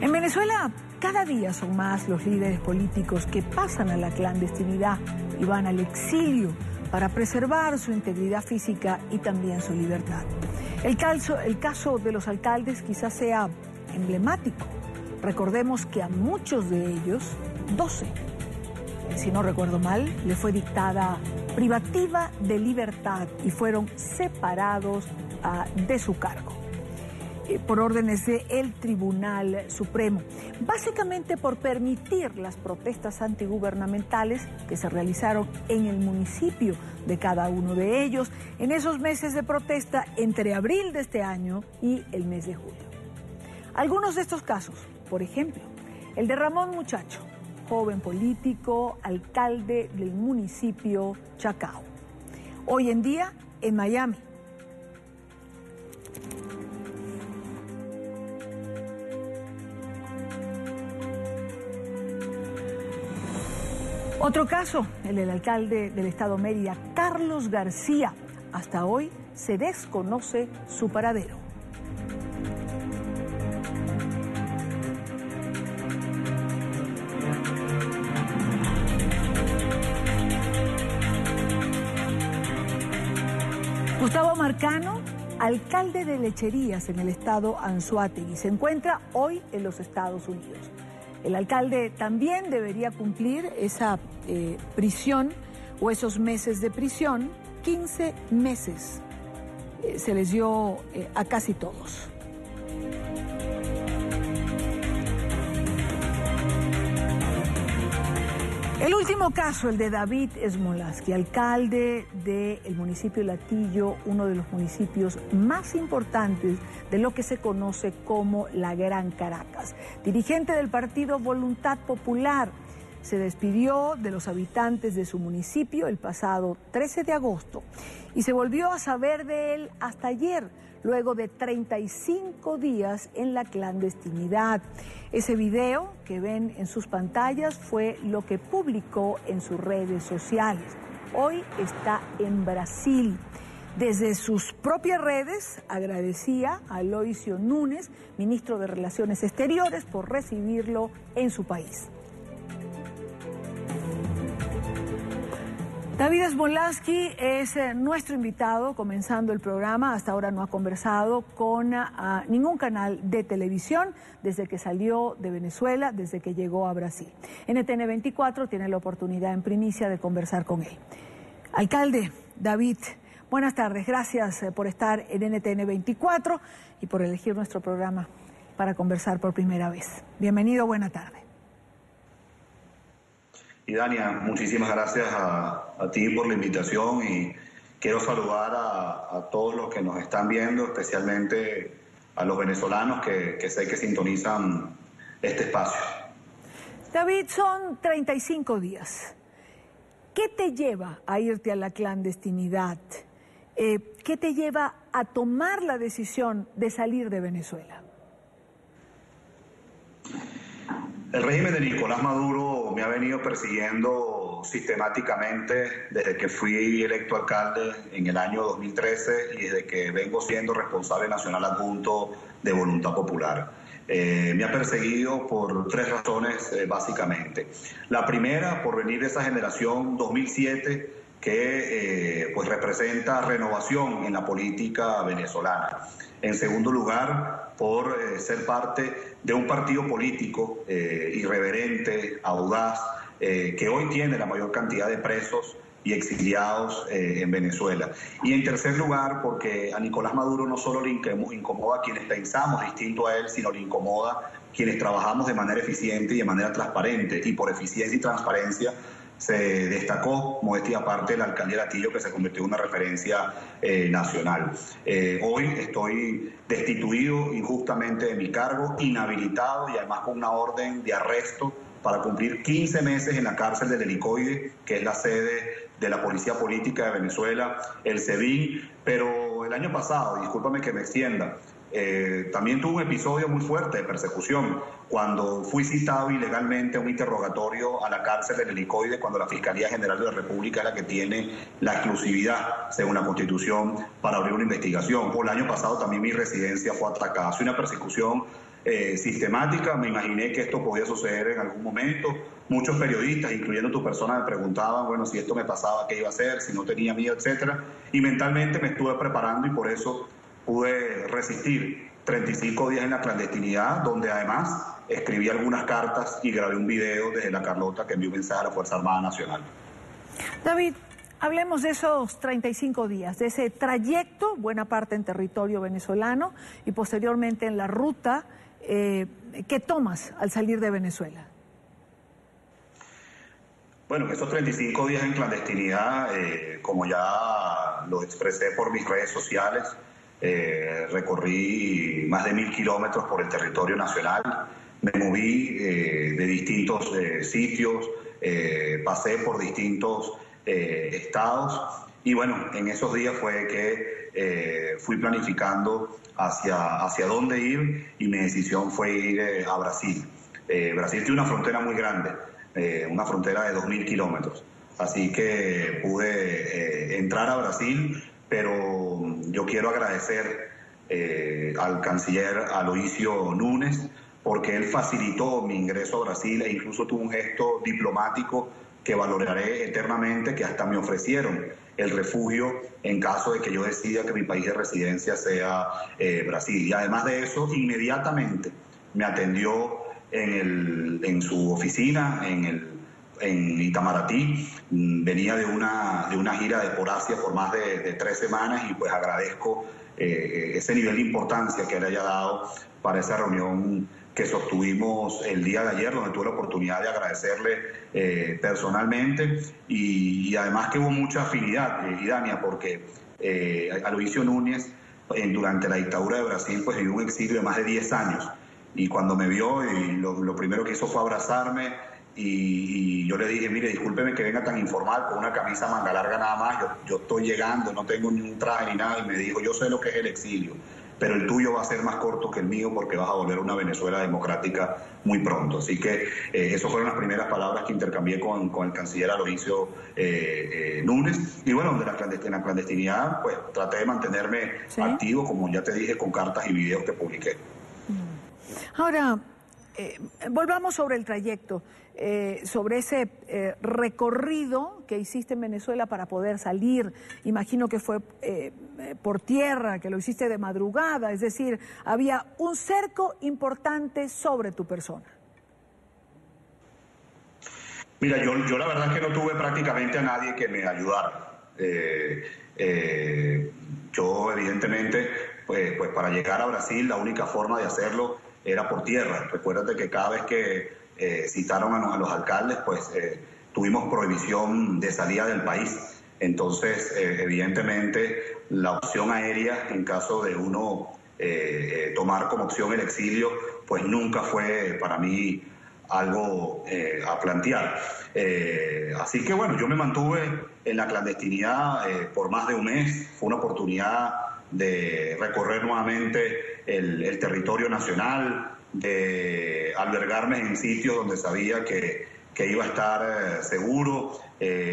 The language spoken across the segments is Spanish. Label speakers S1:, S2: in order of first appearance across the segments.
S1: En Venezuela, cada día son más los líderes políticos que pasan a la clandestinidad y van al exilio para preservar su integridad física y también su libertad. El caso de los alcaldes quizás sea emblemático. Recordemos que a muchos de ellos, 12, si no recuerdo mal, le fue dictada privativa de libertad y fueron separados de su cargo por órdenes del Tribunal Supremo, básicamente por permitir las protestas antigubernamentales que se realizaron en el municipio de cada uno de ellos en esos meses de protesta entre abril de este año y el mes de julio. Algunos de estos casos, por ejemplo, el de Ramón Muchacho, joven político, alcalde del municipio Chacao, hoy en día en Miami. Otro caso, el del alcalde del estado Mérida, Carlos García. Hasta hoy se desconoce su paradero. Gustavo Marcano, alcalde de Lecherías en el estado Anzoátegui, se encuentra hoy en los Estados Unidos. El alcalde también debería cumplir esa prisión o esos meses de prisión, 15 meses. Se les dio a casi todos. El último caso, el de David Smolaski, alcalde del municipio Latillo, uno de los municipios más importantes de lo que se conoce como la Gran Caracas. Dirigente del partido Voluntad Popular, se despidió de los habitantes de su municipio el pasado 13 de agosto y se volvió a saber de él hasta ayer, luego de 35 días en la clandestinidad. Ese video que ven en sus pantallas fue lo que publicó en sus redes sociales. Hoy está en Brasil. Desde sus propias redes agradecía a Aloysio Núñez, ministro de Relaciones Exteriores, por recibirlo en su país. David Smolaski es nuestro invitado, comenzando el programa. Hasta ahora no ha conversado con ningún canal de televisión desde que salió de Venezuela, desde que llegó a Brasil. NTN 24 tiene la oportunidad en primicia de conversar con él. Alcalde David, buenas tardes. Gracias por estar en NTN 24 y por elegir nuestro programa para conversar por primera vez. Bienvenido, buena tarde.
S2: Y Dania, muchísimas gracias a ti por la invitación y quiero saludar a todos los que nos están viendo, especialmente a los venezolanos que sé que sintonizan este espacio.
S1: David, son 35 días. ¿Qué te lleva a irte a la clandestinidad? ¿Qué te lleva a tomar la decisión de salir de Venezuela?
S2: El régimen de Nicolás Maduro me ha venido persiguiendo sistemáticamente desde que fui electo alcalde en el año 2013 y desde que vengo siendo responsable nacional adjunto de Voluntad Popular. Me ha perseguido por tres razones básicamente. La primera, por venir de esa generación 2007 que pues representa renovación en la política venezolana. En segundo lugar, por ser parte de un partido político irreverente, audaz, que hoy tiene la mayor cantidad de presos y exiliados en Venezuela. Y en tercer lugar, porque a Nicolás Maduro no solo le incomoda a quienes pensamos distinto a él, sino le incomoda quienes trabajamos de manera eficiente y de manera transparente. Y por eficiencia y transparencia se destacó, modestia aparte, la alcaldía de Latillo, que se convirtió en una referencia nacional. Hoy estoy destituido injustamente de mi cargo, inhabilitado y además con una orden de arresto para cumplir 15 meses en la cárcel del Helicoide, que es la sede de la Policía Política de Venezuela, el SEBIN. Pero el año pasado, discúlpame que me extienda, también tuve un episodio muy fuerte de persecución cuando fui citado ilegalmente a un interrogatorio a la cárcel del Helicoide, cuando la Fiscalía General de la República es la que tiene la exclusividad, según la Constitución, para abrir una investigación. O el año pasado también mi residencia fue atacada. Ha sido una persecución sistemática. Me imaginé que esto podía suceder en algún momento. Muchos periodistas, incluyendo tu persona, me preguntaban, bueno, si esto me pasaba, ¿qué iba a hacer? Si no tenía miedo, etcétera. Y mentalmente me estuve preparando y por eso pude resistir 35 días en la clandestinidad, donde además escribí algunas cartas y grabé un video desde La Carlota que envió un mensaje a la Fuerza Armada Nacional.
S1: David, hablemos de esos 35 días, de ese trayecto, buena parte en territorio venezolano y posteriormente en la ruta que tomas al salir de Venezuela.
S2: Bueno, esos 35 días en clandestinidad, como ya lo expresé por mis redes sociales, recorrí más de 1000 kilómetros por el territorio nacional, me moví de distintos sitios, pasé por distintos estados y bueno, en esos días fue que fui planificando hacia dónde ir y mi decisión fue ir a Brasil. Brasil tiene una frontera muy grande, una frontera de 2000 kilómetros, así que pude entrar a Brasil, pero yo quiero agradecer al canciller Aloysio Núñez porque él facilitó mi ingreso a Brasil e incluso tuvo un gesto diplomático que valoraré eternamente, que hasta me ofrecieron el refugio en caso de que yo decida que mi país de residencia sea Brasil. Y además de eso, inmediatamente me atendió en su oficina, en Itamaraty. Venía de una gira por Asia por más de 3 semanas y pues agradezco ese nivel de importancia que él haya dado para esa reunión que sostuvimos el día de ayer, donde tuve la oportunidad de agradecerle personalmente y además que hubo mucha afinidad, Idania, porque Aloysio Núñez durante la dictadura de Brasil pues vivió un exilio de más de 10 años y cuando me vio y lo primero que hizo fue abrazarme y yo le dije, mire, discúlpeme que venga tan informal con una camisa manga larga nada más, yo estoy llegando, no tengo ni un traje ni nada, y me dijo, yo sé lo que es el exilio, pero el tuyo va a ser más corto que el mío porque vas a volver a una Venezuela democrática muy pronto. Así que esas fueron las primeras palabras que intercambié con el canciller Aloysio Núñez. Y bueno, en la clandestinidad, pues traté de mantenerme activo, como ya te dije, con cartas y videos que publiqué.
S1: Ahora, volvamos sobre el trayecto, sobre ese recorrido que hiciste en Venezuela para poder salir. Imagino que fue por tierra, que lo hiciste de madrugada, es decir, había un cerco importante sobre tu persona.
S2: Mira, yo la verdad es que no tuve prácticamente a nadie que me ayudara. Yo evidentemente, pues para llegar a Brasil la única forma de hacerlo era por tierra. Recuérdate que cada vez que citaron a los alcaldes, pues tuvimos prohibición de salida del país. Entonces, evidentemente, la opción aérea, en caso de uno tomar como opción el exilio, pues nunca fue para mí algo a plantear. Así que bueno, yo me mantuve en la clandestinidad por más de un mes. Fue una oportunidad de recorrer nuevamente el territorio nacional, de albergarme en sitios donde sabía que iba a estar seguro.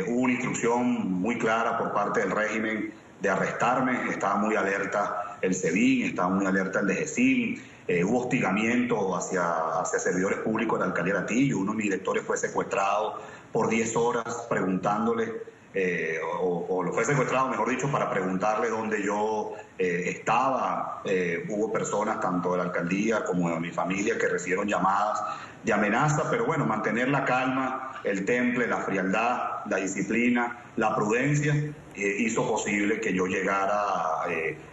S2: Hubo una instrucción muy clara por parte del régimen de arrestarme, estaba muy alerta el SEBIN, estaba muy alerta el DGCIN, hubo hostigamiento hacia servidores públicos de la alcaldía de Atillo. Uno de mis directores fue secuestrado por 10 horas preguntándole, o lo fue secuestrado, mejor dicho, para preguntarle dónde yo estaba. Hubo personas, tanto de la alcaldía como de mi familia, que recibieron llamadas de amenaza, pero bueno, mantener la calma, el temple, la frialdad, la disciplina, la prudencia, hizo posible que yo llegara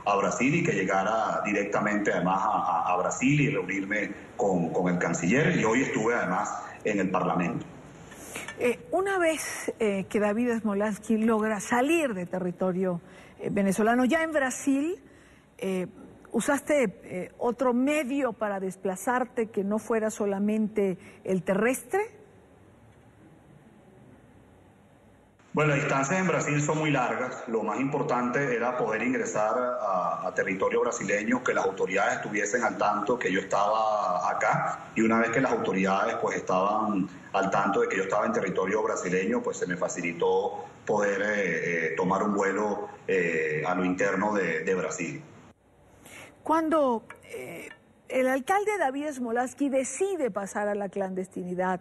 S2: a Brasil y que llegara directamente además a Brasil y reunirme con el canciller, y hoy estuve además en el Parlamento.
S1: Una vez que David Smolensky logra salir de territorio venezolano, ya en Brasil, ¿usaste otro medio para desplazarte que no fuera solamente el terrestre?
S2: Bueno, las distancias en Brasil son muy largas. Lo más importante era poder ingresar a territorio brasileño, que las autoridades estuviesen al tanto que yo estaba acá. Y una vez que las autoridades pues estaban al tanto de que yo estaba en territorio brasileño, pues se me facilitó poder tomar un vuelo a lo interno de Brasil.
S1: Cuando el alcalde David Smolarsky decide pasar a la clandestinidad.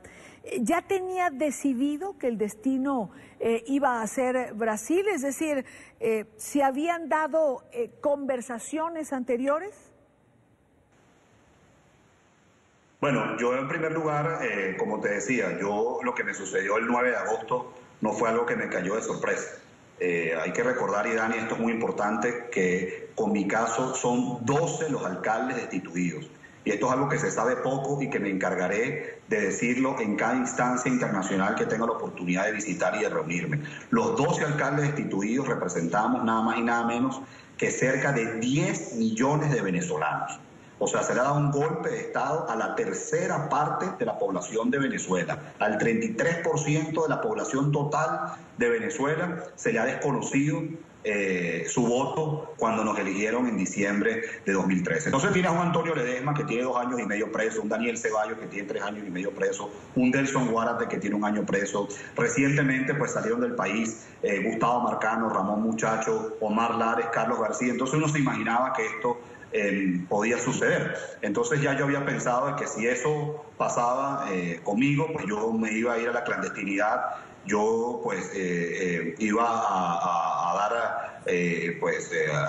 S1: ¿Ya tenía decidido que el destino iba a ser Brasil? Es decir, ¿se habían dado conversaciones anteriores?
S2: Bueno, yo en primer lugar, como te decía, lo que me sucedió el 9 de agosto no fue algo que me cayó de sorpresa. Hay que recordar, y Dani, esto es muy importante, que con mi caso son 12 los alcaldes destituidos. Y esto es algo que se sabe poco y que me encargaré de decirlo en cada instancia internacional que tenga la oportunidad de visitar y de reunirme. Los 12 alcaldes destituidos representamos nada más y nada menos que cerca de 10 millones de venezolanos. O sea, se le ha dado un golpe de Estado a la tercera parte de la población de Venezuela. Al 33% de la población total de Venezuela se le ha desconocido su voto cuando nos eligieron en diciembre de 2013. Entonces tienes a un Antonio Ledesma que tiene 2 años y medio preso, un Daniel Ceballos que tiene 3 años y medio preso, un Delson Guárate que tiene 1 año preso. Recientemente pues salieron del país Gustavo Marcano, Ramón Muchacho, Omar Lares, Carlos García. Entonces uno se imaginaba que esto podía suceder. Entonces ya yo había pensado que si eso pasaba conmigo, pues yo me iba a ir a la clandestinidad. Yo pues iba a dar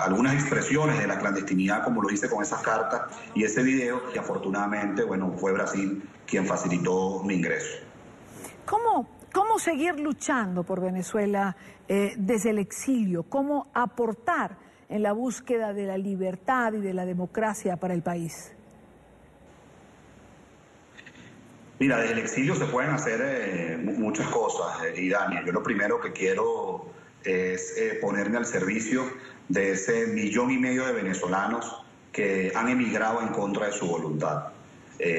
S2: algunas expresiones de la clandestinidad, como lo hice con esas cartas y ese video, y afortunadamente, bueno, fue Brasil quien facilitó mi ingreso.
S1: ¿Cómo seguir luchando por Venezuela desde el exilio? ¿Cómo aportar en la búsqueda de la libertad y de la democracia para el país?
S2: Mira, desde el exilio se pueden hacer muchas cosas, y Daniel, yo lo primero que quiero es ponerme al servicio de ese 1,5 millones de venezolanos que han emigrado en contra de su voluntad.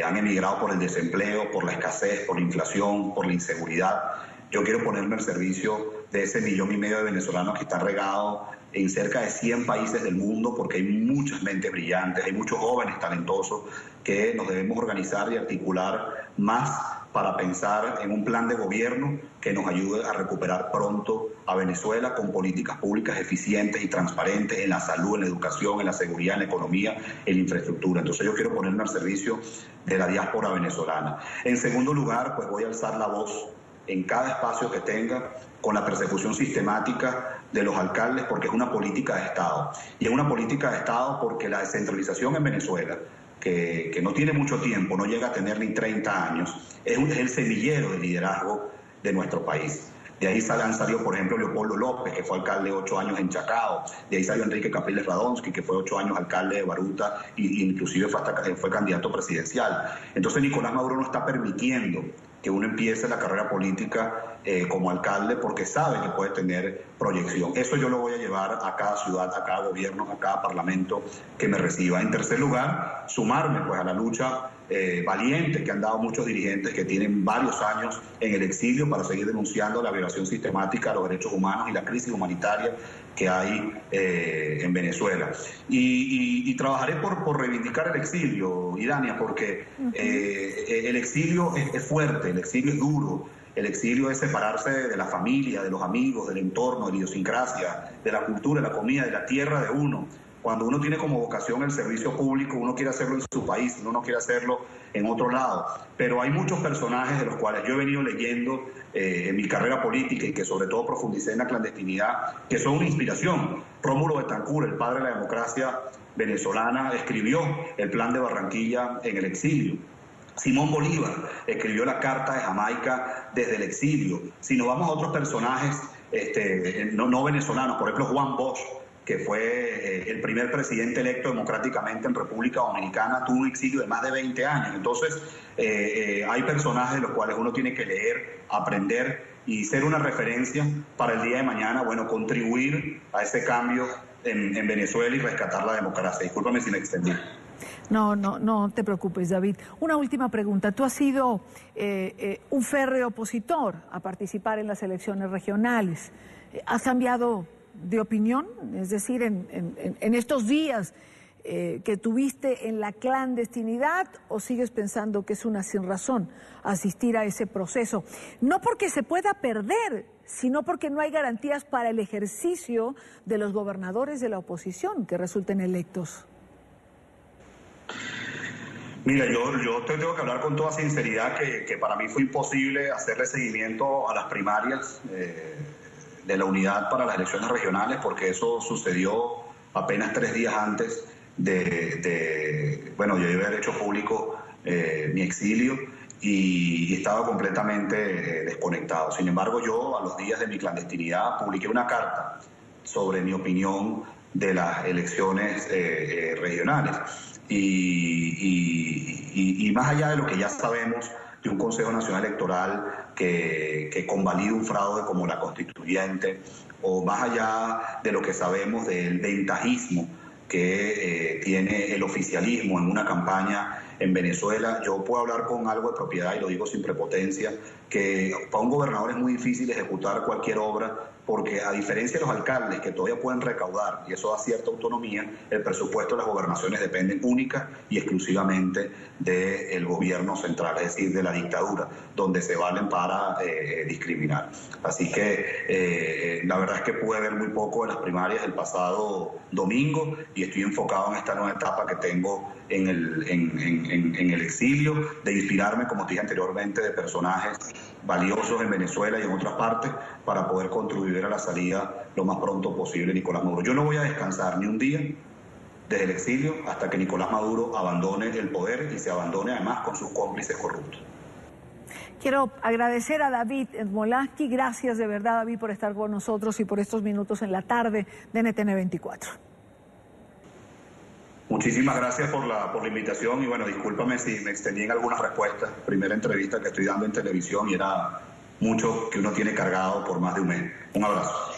S2: Han emigrado por el desempleo, por la escasez, por la inflación, por la inseguridad. Yo quiero ponerme al servicio de ese 1,5 millones de venezolanos que están regados en cerca de 100 países del mundo, porque hay muchas mentes brillantes, hay muchos jóvenes talentosos que nos debemos organizar y articular más para pensar en un plan de gobierno que nos ayude a recuperar pronto a Venezuela con políticas públicas eficientes y transparentes en la salud, en la educación, en la seguridad, en la economía, en la infraestructura. Entonces yo quiero ponerme al servicio de la diáspora venezolana. En segundo lugar, pues voy a alzar la voz en cada espacio que tenga con la persecución sistemática de los alcaldes, porque es una política de Estado. Y es una política de Estado porque la descentralización en Venezuela, que no tiene mucho tiempo, no llega a tener ni 30 años, es el semillero de liderazgo de nuestro país. De ahí han salido, por ejemplo, Leopoldo López, que fue alcalde 8 años en Chacao. De ahí salió Enrique Capriles Radonsky, que fue 8 años alcalde de Baruta e inclusive fue candidato presidencial. Entonces Nicolás Maduro no está permitiendo que uno empiece la carrera política como alcalde porque sabe que puede tener proyección. Eso yo lo voy a llevar a cada ciudad, a cada gobierno, a cada parlamento que me reciba. En tercer lugar, sumarme pues a la lucha valiente que han dado muchos dirigentes que tienen varios años en el exilio para seguir denunciando la violación sistemática de los derechos humanos y la crisis humanitaria que hay en Venezuela. Y trabajaré por reivindicar el exilio, Idania, porque el exilio es fuerte, el exilio es duro, el exilio es separarse de la familia, de los amigos, del entorno, de la idiosincrasia, de la cultura, de la comida, de la tierra de uno. Cuando uno tiene como vocación el servicio público, uno quiere hacerlo en su país, uno no quiere hacerlo en otro lado. Pero hay muchos personajes de los cuales yo he venido leyendo en mi carrera política y que sobre todo profundicé en la clandestinidad, que son una inspiración. Rómulo Betancourt, el padre de la democracia venezolana, escribió el Plan de Barranquilla en el exilio. Simón Bolívar escribió la Carta de Jamaica desde el exilio. Si nos vamos a otros personajes no venezolanos, por ejemplo Juan Bosch, que fue el primer presidente electo democráticamente en República Dominicana, tuvo un exilio de más de 20 años. Entonces, hay personajes de los cuales uno tiene que leer, aprender y ser una referencia para el día de mañana, bueno, contribuir a ese cambio en Venezuela y rescatar la democracia. Discúlpame si me extendí.
S1: No te preocupes, David. Una última pregunta. Tú has sido un férreo opositor a participar en las elecciones regionales. ¿Has cambiado de opinión? Es decir, en estos días que tuviste en la clandestinidad, ¿o sigues pensando que es una sinrazón asistir a ese proceso? No porque se pueda perder, sino porque no hay garantías para el ejercicio de los gobernadores de la oposición que resulten electos.
S2: Mira, yo te tengo que hablar con toda sinceridad que para mí fue imposible hacerle seguimiento a las primarias de la unidad para las elecciones regionales, porque eso sucedió apenas 3 días antes bueno, yo iba a haber hecho público mi exilio y estaba completamente desconectado. Sin embargo, yo a los días de mi clandestinidad publiqué una carta sobre mi opinión de las elecciones regionales. Y más allá de lo que ya sabemos de un Consejo Nacional Electoral que convalida un fraude como la constituyente, o más allá de lo que sabemos del ventajismo que tiene el oficialismo en una campaña en Venezuela, yo puedo hablar con algo de propiedad, y lo digo sin prepotencia, que para un gobernador es muy difícil ejecutar cualquier obra, porque a diferencia de los alcaldes que todavía pueden recaudar, y eso da cierta autonomía, el presupuesto de las gobernaciones depende única y exclusivamente del gobierno central, es decir, de la dictadura, donde se valen para discriminar. Así que la verdad es que pude ver muy poco de las primarias del pasado domingo y estoy enfocado en esta nueva etapa que tengo en el exilio, de inspirarme, como te dije anteriormente, de personajes valiosos en Venezuela y en otras partes para poder contribuir a la salida lo más pronto posible de Nicolás Maduro. Yo no voy a descansar ni un día desde el exilio hasta que Nicolás Maduro abandone el poder y se abandone además con sus cómplices corruptos.
S1: Quiero agradecer a David Smolansky. Gracias de verdad, David, por estar con nosotros y por estos minutos en la tarde de NTN 24.
S2: Muchísimas gracias por la invitación y bueno, discúlpame si me extendí en algunas respuestas. Primera entrevista que estoy dando en televisión y era mucho que uno tiene cargado por más de un mes. Un abrazo.